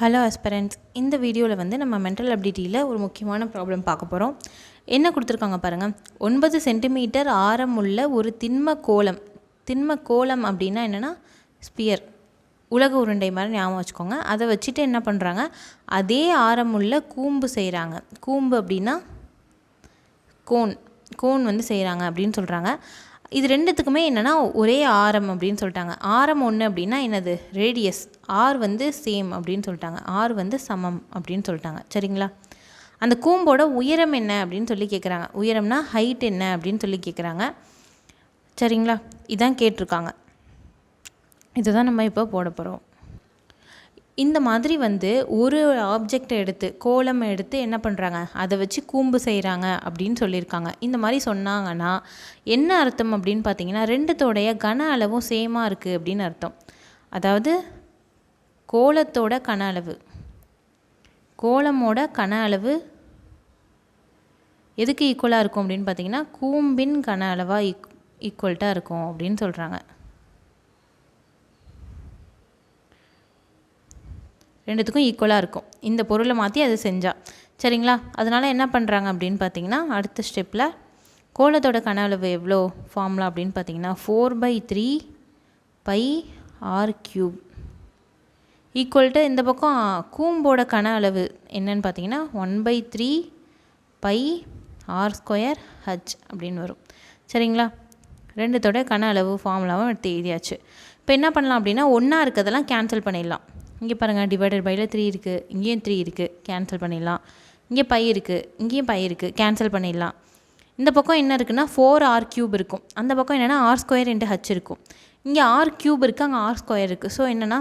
Hello aspirants, இந்த வீடியோவில் வந்து நம்ம மென்டல் அபிலிட்டியில் ஒரு முக்கியமான ப்ராப்ளம் பார்க்க போகிறோம். என்ன கொடுத்துருக்காங்க பாருங்கள். 9 சென்டிமீட்டர் ஆரம் உள்ள ஒரு திண்ம கோளம் அப்படின்னா என்னென்னா ஸ்பியர், உலக உருண்டை மாதிரி ஞாபகம் வச்சுக்கோங்க. அதை வச்சுட்டு என்ன பண்ணுறாங்க, அதே ஆரமுள்ள கூம்பு செய்கிறாங்க. கூம்பு அப்படின்னா கோன் வந்து செய்கிறாங்க அப்படின்னு சொல்கிறாங்க. இது ரெண்டுத்துக்குமே என்னென்னா ஒரே ஆரம் அப்படின்னு சொல்லிட்டாங்க. ஆரம் ஒன்று அப்படின்னா என்னது, ரேடியஸ். ஆர் வந்து சேம் அப்படின்னு சொல்லிட்டாங்க. ஆர் வந்து சமம் அப்படின்னு சொல்லிட்டாங்க. சரிங்களா? அந்த கூம்போட உயரம் என்ன அப்படின்னு சொல்லி கேட்குறாங்க. உயரம்னா ஹைட் என்ன அப்படின்னு சொல்லி கேட்குறாங்க. சரிங்களா? இதான் கேட்டிருக்காங்க. இதுதான் நம்ம இப்போ போட போகிறோம். இந்த மாதிரி வந்து ஒரு ஆப்ஜெக்டை எடுத்து, கோலம் எடுத்து என்ன பண்ணுறாங்க, அதை வச்சு கூம்பு செய்கிறாங்க அப்படின்னு சொல்லியிருக்காங்க. இந்த மாதிரி சொன்னாங்கன்னா என்ன அர்த்தம் அப்படின்னு பார்த்தீங்கன்னா, ரெண்டுத்தோடைய கன அளவும் சேமாக இருக்குது அப்படின்னு அர்த்தம். அதாவது கோலத்தோட கன அளவு, கோலமோட கன அளவு எதுக்கு ஈக்குவலாக இருக்கும் அப்படின்னு பார்த்தீங்கன்னா, கூம்பின் கன அளவாக ஈக்குவல்ட்டாக இருக்கும் அப்படின்னு சொல்கிறாங்க. ரெண்டுத்துக்கும் ஈக்குவலாக இருக்கும். இந்த பொருளை மாற்றி அது செஞ்சால். சரிங்களா? அதனால் என்ன பண்ணுறாங்க அப்படின்னு பார்த்தீங்கன்னா, அடுத்த ஸ்டெப்பில் கோலத்தோட கன அளவு எவ்வளோ ஃபார்முலா அப்படின்னு பார்த்தீங்கன்னா 4/3 πr³ ஈக்குவல்ட்டு இந்த பக்கம் கூம்போட கன அளவு என்னன்னு பார்த்தீங்கன்னா 1/3 πr² h அப்படின்னு வரும். சரிங்களா? ரெண்டுத்தோட கன அளவு ஃபார்முலாவும் எடுத்து எழுதியாச்சு. இப்போ என்ன பண்ணலாம் அப்படின்னா, ஒன்றா இருக்கிறதெல்லாம் கேன்சல் பண்ணிடலாம். இங்கே பாருங்கள், டிவைடட் பையில் 3 இருக்குது, இங்கேயும் 3 இருக்குது, கேன்சல் பண்ணிடலாம். இங்கே பை இருக்குது, இங்கேயும் பை இருக்குது, கேன்சல் பண்ணிடலாம். இந்த பக்கம் என்ன இருக்குன்னா 4r³ இருக்கும். அந்த பக்கம் என்னென்னா r² × h இருக்கும். இங்கே r³ இருக்குது, அங்கே r² இருக்குது. ஸோ என்னென்னா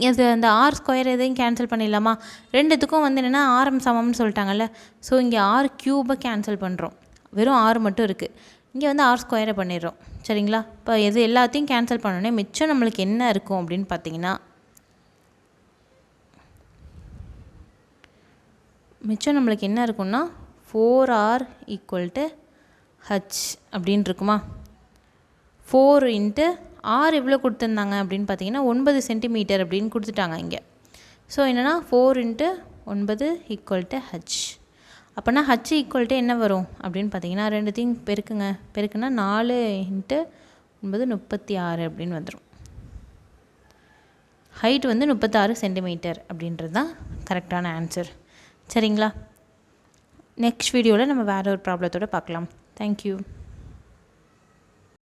இது அந்த r² எதையும் கேன்சல் பண்ணிடலாமா? ரெண்டுத்துக்கும் வந்து என்னென்னா ஆரம் சமம்னு சொல்லிட்டாங்கல்ல. ஸோ இங்கே r³ கேன்சல் பண்ணுறோம், வெறும் r மட்டும் இருக்குது. இங்கே வந்து r² பண்ணிடுறோம். சரிங்களா? இப்போ இது எல்லாத்தையும் கேன்சல் பண்ணோன்னே மிச்சம் நம்மளுக்கு என்ன இருக்கும் அப்படின்னு பார்த்தீங்கன்னா, மிச்சம் நம்மளுக்கு என்ன இருக்குன்னா 4r = h அப்படின்னு இருக்குமா? 4 × r எவ்வளோ கொடுத்துருந்தாங்க அப்படின்னு பார்த்தீங்கன்னா 9 சென்டிமீட்டர் அப்படின்னு கொடுத்துட்டாங்க இங்கே. ஸோ என்னென்னா 4 × 9 = h. அப்போனா h = என்ன வரும் அப்படின்னு பார்த்தீங்கன்னா, ரெண்டுத்தையும் பெருக்குன்னா 4 × 9 36 அப்படின்னு வந்துடும். ஹைட் வந்து 36 சென்டிமீட்டர் அப்படின்றது தான் கரெக்டான ஆன்சர். சரிங்களா? நெக்ஸ்ட் வீடியோவில் நம்ம வேறு ஒரு ப்ராப்ளத்தோடு பார்க்கலாம். தேங்க்யூ.